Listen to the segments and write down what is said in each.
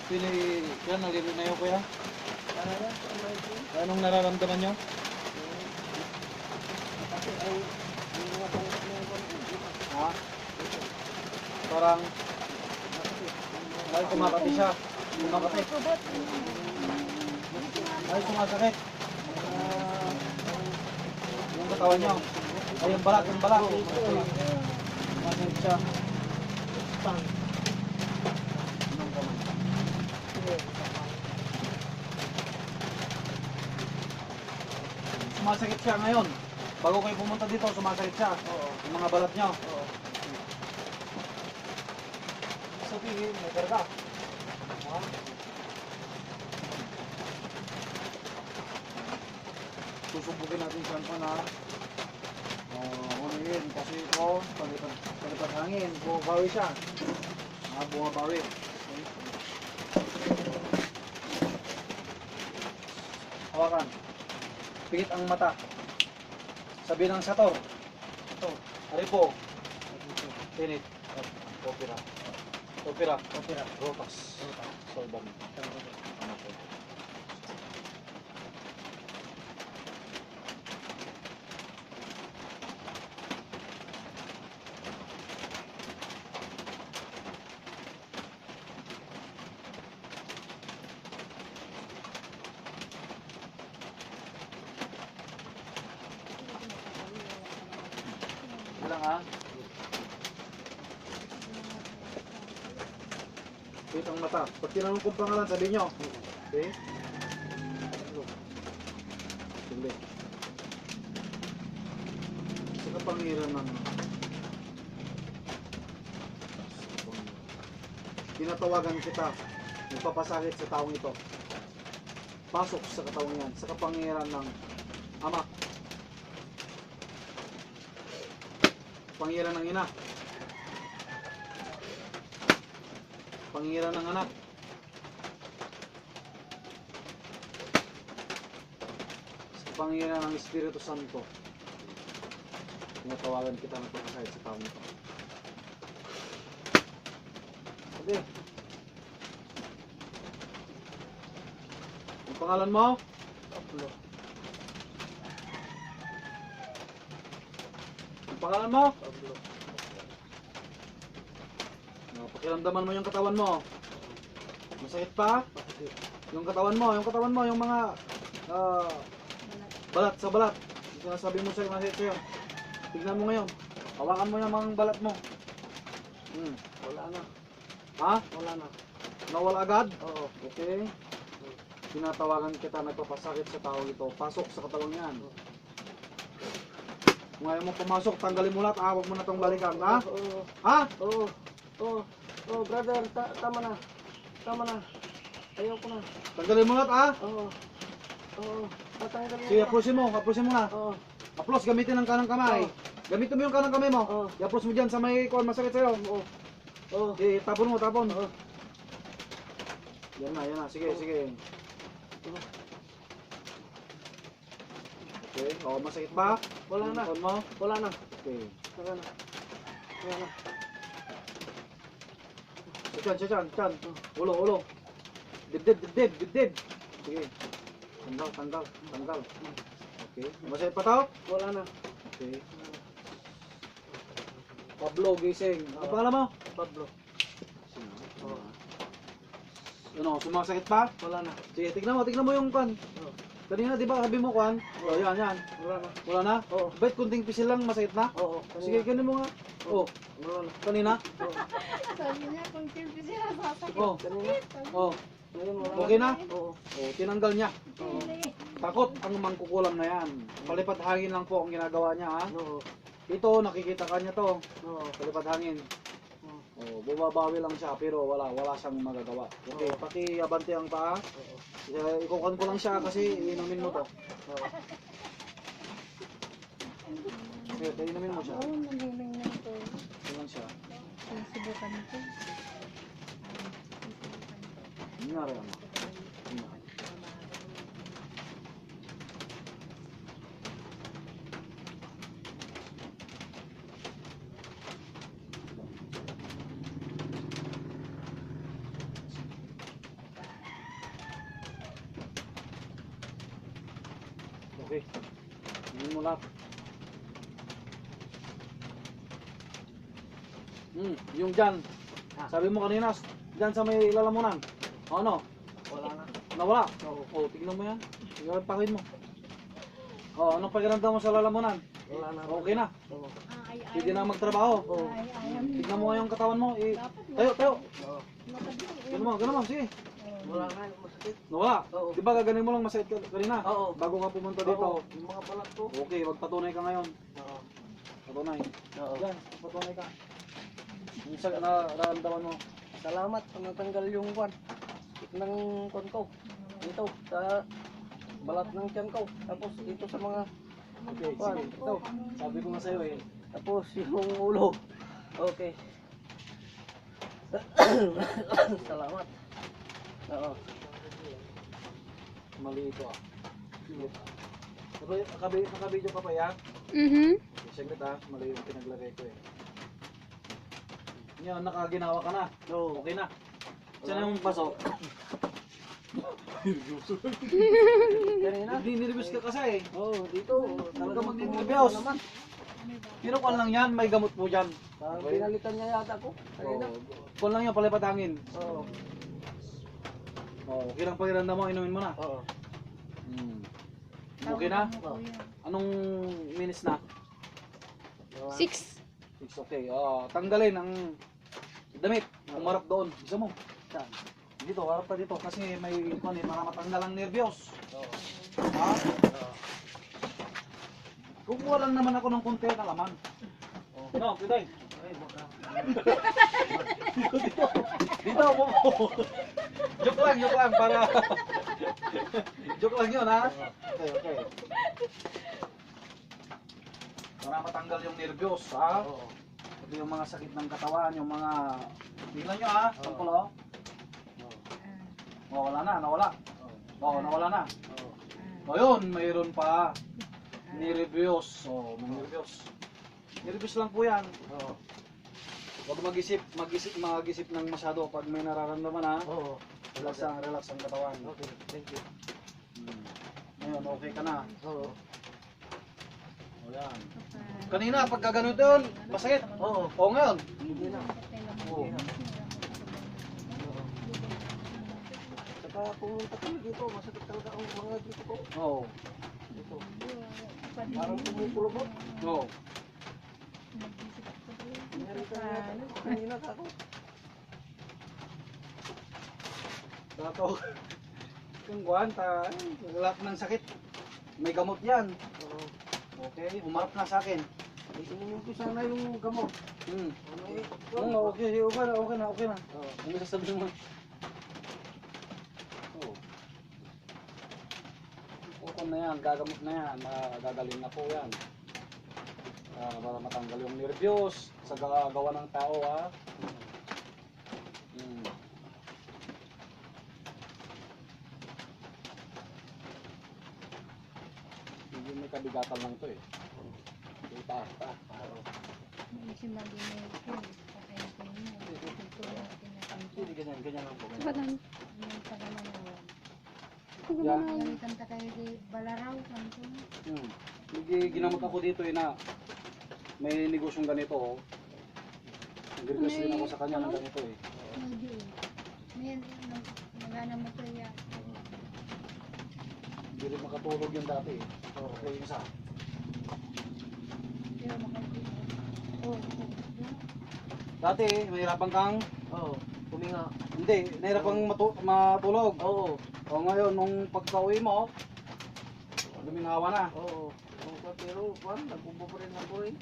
Pili, yan, nalilin na yun kuya. Para yan, Anong nararamdaman nyo? kasi ang mga pangat na yun, Ha? Parang, ay kumakati siya. Kumakati. Ay sumasakit. Yung katawan nyo. Ay yung balat, yung balat. Sumasakit siya. Anong kamay? Sumasakit siya ngayon. Bago kayo pumunta dito, sumasakit siya. Yung mga balat nyo. Sabihin, may karga. Ha? Susubukin natin siya na unahin kasi ito, palipat hangin, bumabawi siya. Bumabawi. Hawakan. Pigit ang mata. Sabi ng sator. Ito. Aripo. Tinit. Opera. Opera. Opera. Rotas. Solban. Ano po? Lang ha. Wait ang mata. Pag tinanong kong pangalan, sabi nyo. Okay? Sige. Sa kapangyarihan ng tinatawagan kita, nagpapasakit sa taong ito. Pasok sa katawang yan, sa kapangyarihan ng Ama. Pangyarihan ng ina. Pangyarihan ng anak. Sa pangyarihan ng Espiritu Santo. Tinatawagan kita ng pagkasahit sa taong ito. Okay. Ang pangalan mo? Pablo. Ang pangalan mo? Pablo. Pakiramdaman mo yung katawan mo. Masakit pa? Yung katawan mo, yung mga balat sa balat. Yung sinasabi mo sa'yo, masakit sa'yo. Tignan mo ngayon. Hawakan mo yung mga balat mo. Wala na. Ha? Wala na. Nawala agad? Oo. Okay. Tinatawagan kita, nagpapasakit sa tao ito. Pasok sa katawan yan. Kung ayaw mo pumasok, tanggalin mo lahat. Huwag mo na itong balikan. Ha? Oo. Ha? Oo. Oo. Oo, brother, tama na. Tama na. Ayoko na. Tanggalin mo lahat, ha? Oo. Oo. Tatanggalin Sige, na. approachin mo na. Oo. Approach, gamitin ang kanang kamay. Oo. Gamitin mo yung kanang kamay mo. Oo. I-approach mo dyan sa may kuwan, masakit sa'yo. Oo. Oo. Okay, tapon mo, tapon. Oo. Yan na. Sige, sige. Okay, masakit ba? Wala na. Kuwan mo? Wala na. Okay. Wala na. Wala na. Chan. Ulo. Dibdib. Sige. Tanggal. Okay. Masakit pa tao? Wala na. Okay. Pablo, gising. Ano pangalan mo? Pablo. Oo. Ano, sumasakit pa? Wala na. Sige, tignan mo yung kan. Oo. Kanina, di ba, sabi mo kan? Oh, yan. Wala na. Wala na? Oo. Bait, kunting pisil lang, masakit na? Oo. Sige, ganun mo nga. Oh, Wala na. kanina? Oo. Sabi niya, kung silbi siya, sasakit. Oh, Kanina. oh. Ngayon wala na. Okay na? Oo. Oh, tinanggal niya. Oo. Takot ang mangkukulam na yan. Palipad hangin lang po ang ginagawa niya, ha? Oo. Ito, nakikita ka niya to. Oo. Palipad hangin. Oo. Oh, bumabawi lang siya, pero wala siyang magagawa. Okay, paki-abante ang paa. Oo. Ikukan ko lang siya kasi inumin mo to. Oo. Okay, inumin mo siya. Oo, nagmiming na ito. Ito lang siya. Sinusubukan ito. Nangyari ano? Okay. Hindi mo lahat. Yung dyan. Sabi mo kanina, dyan sa may lalamunan. Ano? Wala na. Nawala? Oo. Oh, tignan mo yan. Tignan pakin mo. Oh, anong pakiramdam mo sa lalamunan? Wala na. Okay na. Oo. Pwede na magtrabaho. Oo. Tignan mo nga yung katawan mo. Dapat Tayo, tayo. Oo. Ganun mo, sige. Wala na. Masakit. Nawala. Oo. Di ba gaganin mo lang masakit ka kanina? Oo. Bago ka pumunta dito. Oo. Yung mga balat ko. Okay, magpatunay ka ngayon. Oo. Patunay. Oo. Yan, patunay ka. Yung sa nararamdaman mo. Salamat sa natanggal yung kwan. Ng kwan ko. Dito sa balat ng tiyan ko. Tapos dito sa mga Okay, kwan. sige. Ito. Sabi ko nga sa'yo eh. Tapos yung ulo. Okay. Salamat. Oo. Mali ito ah. Nakabidyo ka pa yan? Okay, saglit ah. Mali yung pinaglagay ko eh. Yan, nakaginawa ka na. Oo. Okay na. Saan yung paso? Kanina. Hindi niribis ka kasi eh. Oo, dito. Talaga Talagang magninibiyos. naman. Pero kung lang yan, may gamot po dyan. Pinalitan niya yata ko. Kanina. Kung lang yan, palipatangin. Oo. Okay lang pakiramdam mo, inumin mo na. Oo. Okay na? Anong minutes na? 6. It's okay. Tanggalin ang damit. Umarap doon. Bisa mo. Saan? Dito, harap ka dito. Kasi may para matanggal ang nervyos. Oo. Ha? Kukuha lang naman ako ng konti na laman. No, Piday. Ay, baka. Dito mo. Joke lang para joke lang 'yun ha. Okay. Para matanggal yung nervyos, ha? Oo. Ito yung mga sakit ng katawan, yung mga tingnan nyo ha, tungkol oh. Oh, wala na, nawala. Oh, nawala na. Oo. O yun, mayroon pa. Nervyos. Oh, may nervyos. Nervyos lang po yan. Oo. Huwag mag-isip ng masyado pag may nararamdaman ha. Oo. Relax ang katawan. Okay, thank you. Ngayon, okay ka na. Oo. O yan. Kanina, pag gaganito yun, masakit. Oo. O ngayon. Hindi na. Oo. Oo. Saka pumunta kami dito, masakit talaga ang mga dito ko. Oo. Dito. Parang pumupulubot. Oo. Nangyari ka na kanina ka ako. Tato. Kung guwan, lahat ng sakit. May gamot yan. Oo. Okay, umarap na sa akin. Inumin ko sana yung gamot. Ano eh? Okay na. Oo. Ano sasabihin mo? Oo. Okay na yan, gagamot na yan. Gagaling na po yan. Para matanggal yung nervyos sa gawa ng tao ha. Hindi may kabigatan lang to eh. Ito pa. Hindi ganyan lang po. Yan. Ginamot ako dito eh na may negosyong ganito oh. Nag-request din ako sa kanya ng ganito eh. Hindi rin makatulog yung dati eh. Okay yung isa. Dati mahirapan kang Oo. Tuminga. hindi, nahirapang matulog. Oo. O ngayon, nung pagka-uwi mo, lumingawa na. Oo. Pero, kwan, nagbubo rin ako rin.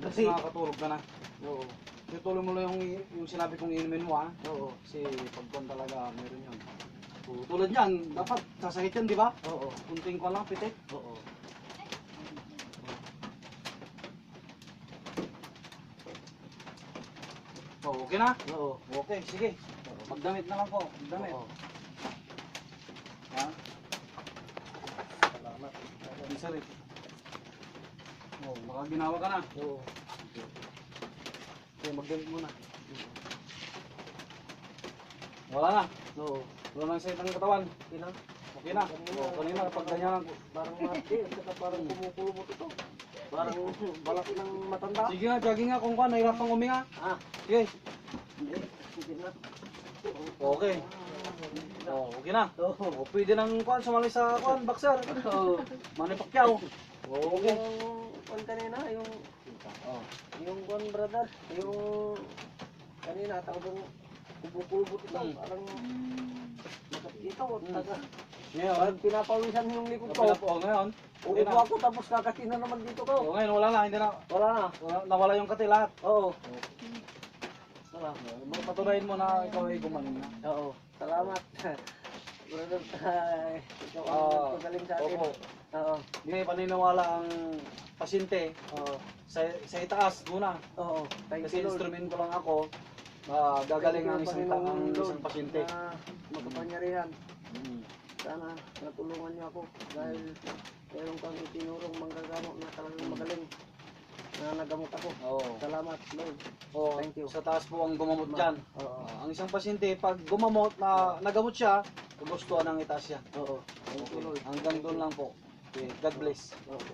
Kasi nakakatulog ka na. Oo. Tutuloy mo lang yung sinabi kong inumin mo ha. Oo. Kasi pagkon talaga, meron yun. So, tulad yan, dapat sasakit yan, di ba? Oo. Kunting ko lang, pitik. Oo. So, okay na? Oo. Okay, sige. Magdamit na lang po. Magdamit. Oo. Ha? Salamat. Isa rin. Oh, baka ginawa ka na. Oo. Okay, magdamit muna. Wala na. Oo. Wala nang sakit ng katawan. Okay lang. Okay na. Kanina, pag ganyan. Parang mati, at saka parang kumukulubot ito. Parang balat ng matanda. Sige nga, jogging nga kung kuhan, nahirapang huminga. Ah, Sige. hindi. Sige na. Okay. Oh, okay na. Oo. O, pwede nang kuhan, sumali sa kuhan, boxer. Oo. Manny Pacquiao. Okay. Yung kwan kanina, Oh. yung kwan brother, yung kanina tawag kubo-kubo ito, parang makikita ko, taga, Ngayon, parang pinapawisan yung likod ko. kapila po. Oh, ngayon. Okay Uupo na. ako tapos kakatin na naman dito ko. Oh, ngayon, wala na. Hindi na. Wala na. Nawala yung kati lahat. Oo. Wala. Patunayin mo na ikaw ay gumaling na. Oo. Salamat. Brother, ikaw Ah, ang nagpagaling sa akin. Opo. Oo. Hindi paniniwala ang pasyente Oo. sa itaas muna. Oo. Thank Kasi you, Lord. instrumento lang ako. Gagaling ang isang pasyente. Makapangyarihan. Mm. Sana natulungan niyo ako dahil meron kang itinurong manggagamot na talagang magaling na nagamot ako. Oo. Salamat, Lord. Oo, Thank you. sa taas po ang gumamot dyan. Oo. Ang isang pasyente, pag gumamot na nagamot siya, gustuhan ng itaas siya. Oo. Thank you, Lord. Hanggang doon lang po. Okay. God bless. Oo.